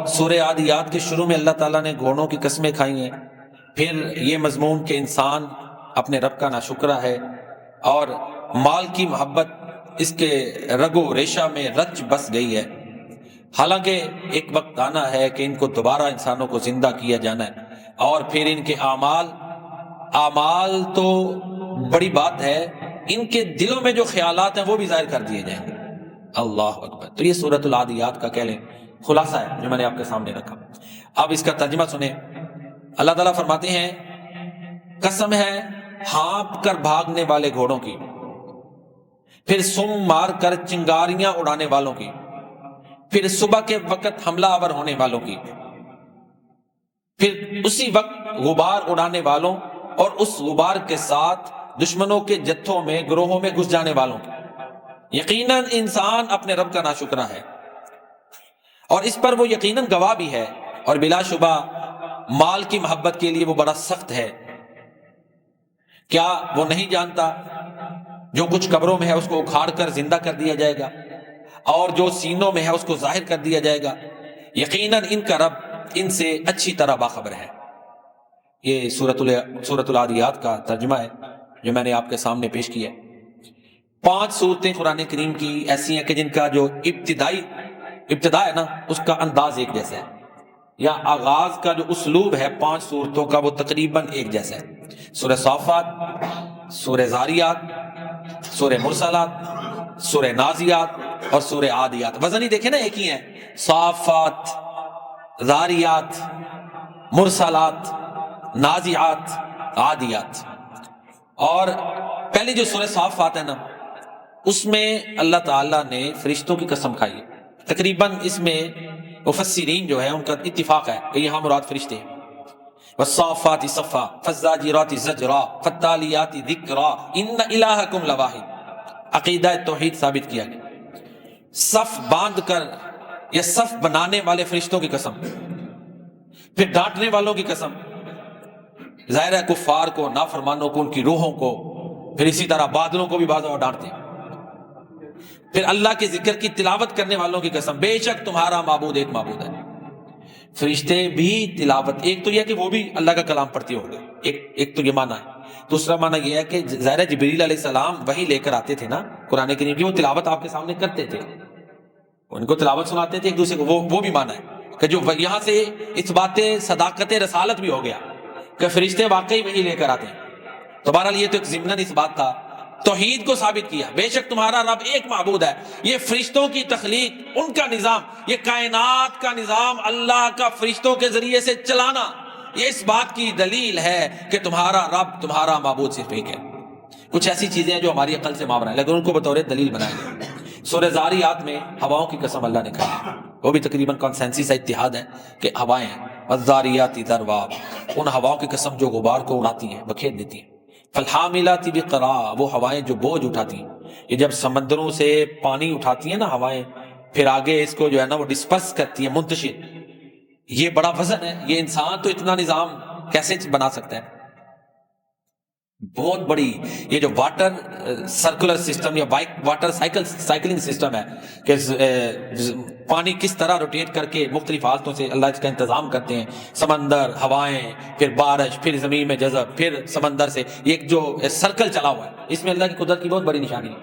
سورہ عادیات کے شروع میں اللہ تعالیٰ نے گھوڑوں کی قسمیں کھائی ہیں، پھر یہ مضمون کہ انسان اپنے رب کا ناشکرہ ہے اور مال کی محبت اس کے رگ و ریشہ میں رچ بس گئی ہے، حالانکہ ایک وقت آنا ہے کہ ان کو دوبارہ انسانوں کو زندہ کیا جانا ہے، اور پھر ان کے اعمال تو بڑی بات ہے، ان کے دلوں میں جو خیالات ہیں وہ بھی ظاہر کر دیے جائیں گے۔ اللہ اکبر۔ تو یہ سورۃ العادیات کا کہہ لیں خلاصہ ہے جو میں نے آپ کے سامنے رکھا۔ اب اس کا ترجمہ سنیں۔ اللہ تعالیٰ فرماتے ہیں قسم ہے ہانپ کر بھاگنے والے گھوڑوں کی، پھر سم مار کر چنگاریاں اڑانے والوں کی، پھر صبح کے وقت حملہ آور ہونے والوں کی، پھر اسی وقت غبار اڑانے والوں اور اس غبار کے ساتھ دشمنوں کے جتھوں میں گروہوں میں گھس جانے والوں کی۔ یقیناً انسان اپنے رب کا ناشکرہ ہے اور اس پر وہ یقیناً گواہ بھی ہے، اور بلا شبہ مال کی محبت کے لیے وہ بڑا سخت ہے۔ کیا وہ نہیں جانتا جو کچھ قبروں میں ہے اس کو اکھاڑ کر زندہ کر دیا جائے گا، اور جو سینوں میں ہے اس کو ظاہر کر دیا جائے گا؟ یقیناً ان کا رب ان سے اچھی طرح باخبر ہے۔ یہ سورۃ العادیات کا ترجمہ ہے جو میں نے آپ کے سامنے پیش کیا ہے۔ 5 صورتیں قرآن کریم کی ایسی ہیں کہ جن کا جو ابتدا ہے نا اس کا انداز ایک جیسا ہے، یا آغاز کا جو اسلوب ہے 5 صورتوں کا وہ تقریباً ایک جیسا ہے۔ سورہ صافات، سورہ زاریات، سورہ مرسلات، سورہ نازیات اور سورہ عادیات۔ وزن ہی دیکھیں نا ایک ہی ہے، صافات، زاریات، مرسلات، نازیات، عادیات۔ اور پہلی جو سورہ صافات ہے نا اس میں اللہ تعالیٰ نے فرشتوں کی قسم کھائی ہے۔ تقریباً اس میں مفسرین جو ہے ان کا اتفاق ہے کہ یہاں مراد فرشتے ہیں۔ والصافات صفا فالزاجرات زجرا فالتالیات ذکرا ان الہکم لواحد۔ عقیدہ توحید ثابت کیا گیا۔ صف باندھ کر یا صف بنانے والے فرشتوں کی قسم، پھر ڈانٹنے والوں کی قسم، ظاہر ہے کفار کو، نافرمانوں کو، ان کی روحوں کو، پھر اسی طرح بادلوں کو بھی بعض اور ڈانٹتے ہیں، پھر اللہ کے ذکر کی تلاوت کرنے والوں کی قسم، بے شک تمہارا معبود ایک معبود ہے۔ فرشتے بھی تلاوت، ایک تو یہ کہ وہ بھی اللہ کا کلام پڑھتے ہوں گے، ایک تو یہ معنی ہے۔ دوسرا معنی یہ ہے کہ ظاہر ہے جبریل علیہ السلام وہی لے کر آتے تھے نا قرآن کریم کی، وہ تلاوت آپ کے سامنے کرتے تھے، ان کو تلاوت سناتے تھے ایک دوسرے کو، وہ بھی معنی ہے کہ جو یہاں سے اس بات صداقت رسالت بھی ہو گیا کہ فرشتے واقعی وہی لے کر آتے ہیں۔ تو بہرحال یہ تو ایک ضمناً اس بات تھا، توحید کو ثابت کیا، بے شک تمہارا رب ایک معبود ہے۔ یہ فرشتوں کی تخلیق، ان کا نظام، یہ کائنات کا نظام اللہ کا فرشتوں کے ذریعے سے چلانا، یہ اس بات کی دلیل ہے کہ تمہارا رب، تمہارا معبود صرف ایک ہے۔ کچھ ایسی چیزیں ہیں جو ہماری عقل سے ماورا ہے لیکن ان کو بطور دلیل بنائیں گے۔ سورہ زاریات میں ہواؤں کی قسم اللہ نے کہا، وہ بھی تقریباً کنسنسس اتحاد ہے کہ ہوائیں ہیں۔ والذاریات ذروا، ان ہواؤں کی قسم جو غبار کو اڑاتی ہیں، بکھیر دیتی ہیں۔ فالحاملات وقرا، وہ ہوائیں جو بوجھ اٹھاتی ہیں، یہ جب سمندروں سے پانی اٹھاتی ہیں نا ہوائیں، پھر آگے اس کو جو ہے نا وہ ڈسپرس کرتی ہیں، منتشر، یہ بڑا وزن ہے۔ یہ انسان تو اتنا نظام کیسے بنا سکتا ہے؟ بہت بڑی، یہ جو واٹر سرکولر سسٹم یا واٹر سائیکلنگ سسٹم ہے کہ پانی کس طرح روٹیٹ کر کے مختلف حالتوں سے اللہ اس کا انتظام کرتے ہیں، سمندر، ہوائیں، پھر بارش، پھر زمین میں جذب، پھر سمندر سے ایک جو سرکل چلا ہوا ہے، اس میں اللہ کی قدرت کی بہت بڑی نشانی ہے۔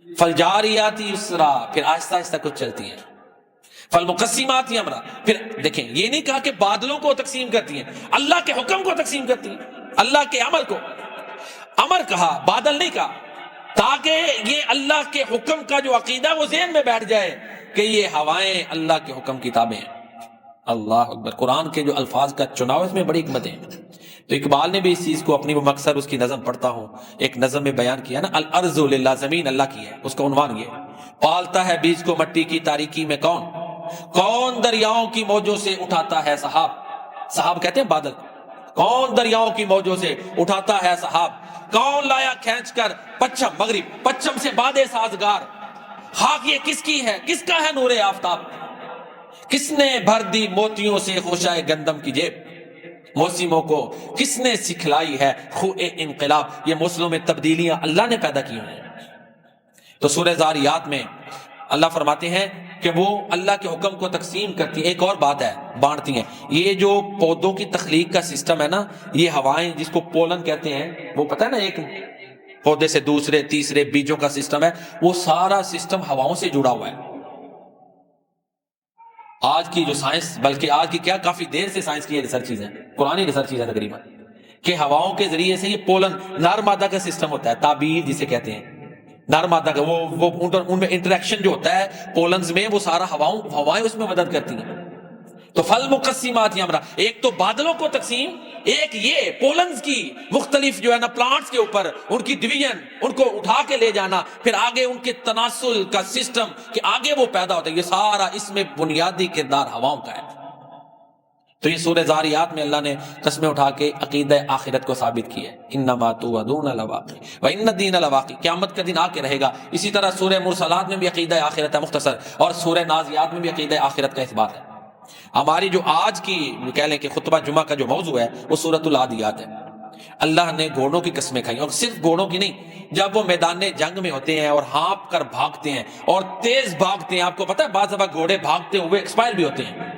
فالجاریات یسرا، پھر آہستہ آہستہ کچھ چلتی ہیں۔ فالمقسمات امرا، پھر دیکھیں یہ نہیں کہا کہ بادلوں کو تقسیم کرتی ہیں، اللہ کے حکم کو تقسیم کرتی ہیں، اللہ کے عمل کو، امر کہا، بادل نہیں کہا، تاکہ یہ اللہ کے حکم کا جو عقیدہ وہ ذہن میں بیٹھ جائے کہ یہ ہوائیں اللہ کے حکم کی تابع ہیں۔ اللہ اکبر۔ قرآن کے جو الفاظ کا چناؤ اس میں بڑی حکمت ہے۔ تو اقبال نے بھی اس چیز کو اپنی، وہ مقصد اس کی نظم پڑھتا ہوں، ایک نظم میں بیان کیا نا، الارض للہ، زمین اللہ کی ہے، اس کا عنوان یہ ہے، پالتا ہے بیج کو مٹی کی تاریکی میں کون دریاؤں کی موجوں سے اٹھاتا ہے سحاب، سحاب کہتے ہیں بادل، کون دریاؤں کی موجوں سے اٹھاتا ہے سحاب، کون لایا کھینچ کر پچھم مغرب، پچھم سے بادے سازگار، خاک یہ کس کی ہے، کس کا ہے نور آفتاب، کس نے بھر دی موتیوں سے خوشائے گندم کی جیب، موسموں کو کس نے سکھلائی ہے خوئے انقلاب، یہ موسموں میں تبدیلیاں اللہ نے پیدا کی ہیں۔ تو سورہ زاریات میں اللہ فرماتے ہیں کہ وہ اللہ کے حکم کو تقسیم کرتی ہیں. ایک اور بات ہے، بانٹتی ہیں. یہ جو پودوں کی تخلیق کا سسٹم ہے نا، یہ ہوائیں جس کو پولن کہتے ہیں، وہ پتہ ہے نا، ایک پودے سے دوسرے تیسرے بیجوں کا سسٹم ہے، وہ سارا سسٹم ہواؤں سے جڑا ہوا ہے. آج کی جو سائنس، بلکہ آج کی کیا، کافی دیر سے سائنس کی یہ ریسرچ ہے، پرانی ریسرچ ہے تقریباً، کہ ہواؤں کے ذریعے سے یہ پولن نر مادہ کا سسٹم ہوتا ہے، تعبیر جسے کہتے ہیں، نر مادہ کا وہ ان میں انٹریکشن جو ہوتا ہے پولنز میں، وہ سارا ہوائیں اس میں مدد کرتی ہیں. تو فل مقسمات امرا، ایک تو بادلوں کو تقسیم، ایک یہ پولنز کی مختلف جو ہے نا پلانٹس کے اوپر ان کی ڈویژن، ان کو اٹھا کے لے جانا، پھر آگے ان کے تناسل کا سسٹم کہ آگے وہ پیدا ہوتا ہے، یہ سارا اس میں بنیادی کردار ہواؤں کا ہے. تو یہ سورہ زاریات میں اللہ نے قسمیں اٹھا کے عقیدہ آخرت کو ثابت کی ہے. انما توعدون لواقع وان الدین لواقع، قیامت کا دن آ کے رہے گا. اسی طرح سورہ مرسلات میں بھی عقیدہ آخرت ہے مختصر، اور سورہ نازیات میں بھی عقیدہ آخرت کا اثبات ہے. ہماری جو آج کی کہہ لیں کہ خطبہ جمعہ کا جو موضوع ہے وہ سورۃ العادیات ہے. اللہ نے گھوڑوں کی قسمیں کھائیں، اور صرف گھوڑوں کی نہیں، جب وہ میدان جنگ میں ہوتے ہیں اور ہانپ کر بھاگتے ہیں اور تیز بھاگتے ہیں. آپ کو پتہ ہے بعض دفعہ گھوڑے بھاگتے ہوئے ایکسپائر بھی ہوتے ہیں،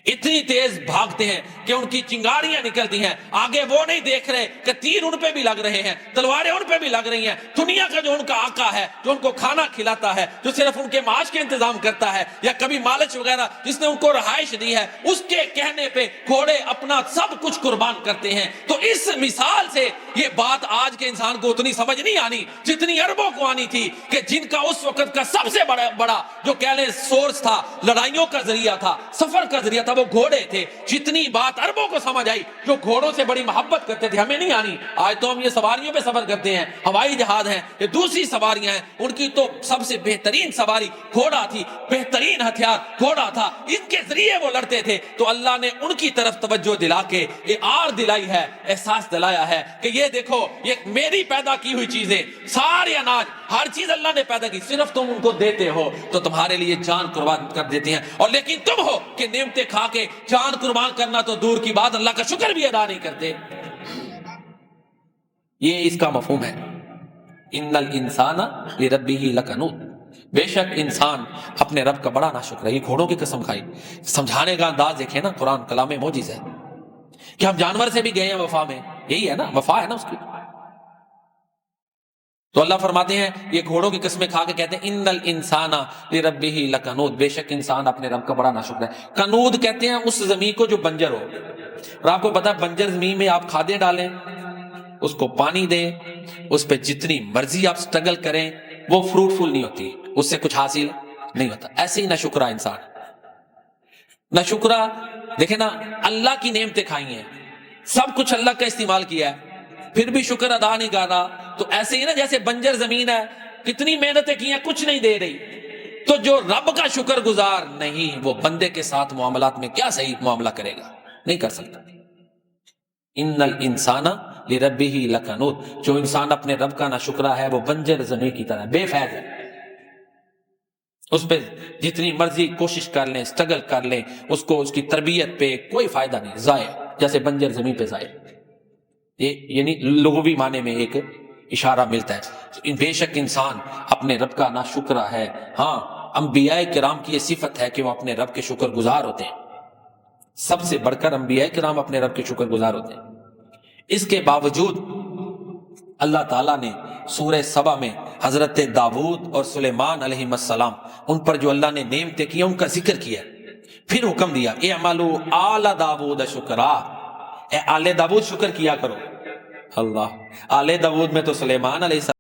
اتنی تیز بھاگتے ہیں کہ ان کی چنگاریاں نکلتی ہیں. آگے وہ نہیں دیکھ رہے کہ تیر ان پہ بھی لگ رہے ہیں، تلواریں ان پہ بھی لگ رہی ہیں. دنیا کا جو ان کا آقا ہے، جو ان کو کھانا کھلاتا ہے، جو صرف ان کے معاش کے انتظام کرتا ہے، یا کبھی مالچ وغیرہ جس نے ان کو رہائش دی ہے، اس کے کہنے پہ گھوڑے اپنا سب کچھ قربان کرتے ہیں. تو اس مثال سے یہ بات آج کے انسان کو اتنی سمجھ نہیں آنی جتنی عربوں کو آنی تھی، کہ جن کا اس وقت کا سب سے بڑا جو کہہ لیں سورس تھا، لڑائیوں کا ذریعہ تھا، سفر کا ذریعہ تھا، وہ گھوڑے تھے. جتنی بات عربوں کو سمجھ آئی، جو گھوڑوں سے بڑی محبت کرتے تھے، ہمیں نہیں آنی. آج تو ہم یہ سواریوں پہ سفر کرتے ہیں، ہوائی جہاز ہیں، یہ دوسری سواریاں ہیں. ان کی تو سب سے بہترین سواری گھوڑا تھی، بہترین ہتھیار گھوڑا تھا، ان کے ذریعے وہ لڑتے تھے. تو اللہ نے ان کی طرف توجہ دلا کے یہ آر دلائی ہے، احساس دلایا ہے کہ یہ دیکھو، یہ میری پیدا کی ہوئی چیزیں، سارے اناج، ہر چیز اللہ نے پیدا کی، صرف تم ان کو دیتے ہو تو تمہارے لیے جان قربان کر دیتے ہیں. اور لیکن تم ہو کہ نعمتیں کھا کے جان قربان کرنا تو دور کی بات، اللہ کا شکر بھی ادا نہیں کرتے. یہ اس کا مفہوم ہے. ان الانسان لربہ لکنود، بے شک انسان اپنے رب کا بڑا ناشکر ہے. یہ گھوڑوں کی قسم کھائی. سمجھانے کا انداز دیکھیں نا، قرآن کلام معجز ہے کہ ہم جانور سے بھی گئے ہیں وفا میں، یہی ہے نا، وفا ہے نا اس کی. تو اللہ فرماتے ہیں یہ گھوڑوں کی قسمیں کھا کے کہتے ہیں ان الانسان لربہ لکنود، بے شک انسان اپنے رب کا بڑا ناشکر ہے. کنود کہتے ہیں اس زمین کو جو بنجر ہو. اور آپ کو پتا ہے بنجر زمین میں آپ کھادیں ڈالیں، اس کو پانی دیں، اس پہ جتنی مرضی آپ سٹرگل کریں، وہ فروٹفل نہیں ہوتی، اس سے کچھ حاصل نہیں ہوتا. ایسے ہی ناشکرا انسان. ناشکرا دیکھیں نا، اللہ کی نعمتیں کھائی ہیں، سب کچھ اللہ کا استعمال کیا ہے، پھر بھی شکر ادا نہیں کر رہا. تو ایسے ہی نا جیسے بنجر زمین ہے، کتنی محنتیں کی ہیں، کچھ نہیں دے رہی. تو جو رب کا شکر گزار نہیں، وہ بندے کے ساتھ معاملات میں کیا صحیح معاملہ کرے گا؟ نہیں کر سکتا. ان الانسان لربہ لکنود، جو انسان اپنے رب کا ناشکرا ہے وہ بنجر زمین کی طرح بے فائد ہے. اس پہ جتنی مرضی کوشش کر لیں، سٹرگل کر لیں، اس کو اس کی تربیت پہ کوئی فائدہ نہیں، ضائع، جیسے بنجر زمین پہ ضائع. یہ یعنی لغوی معنی میں ایک اشارہ ملتا ہے. بے شک انسان اپنے رب کا ناشکرا ہے. ہاں، انبیاء کرام کی یہ صفت ہے کہ وہ اپنے رب کے شکر گزار ہوتے ہیں. سب سے بڑھ کر انبیاء کرام اپنے رب کے شکر گزار ہوتے ہیں. اس کے باوجود اللہ تعالیٰ نے سورہ سبا میں حضرت داؤد اور سلیمان علیہ السلام، ان پر جو اللہ نے نعمتیں کی ان کا ذکر کیا، پھر حکم دیا اعملوا آل داؤد شکرا، اے آل داؤد شکر کیا کرو. اللہ، آل داؤد میں تو سلیمان علیہ السلام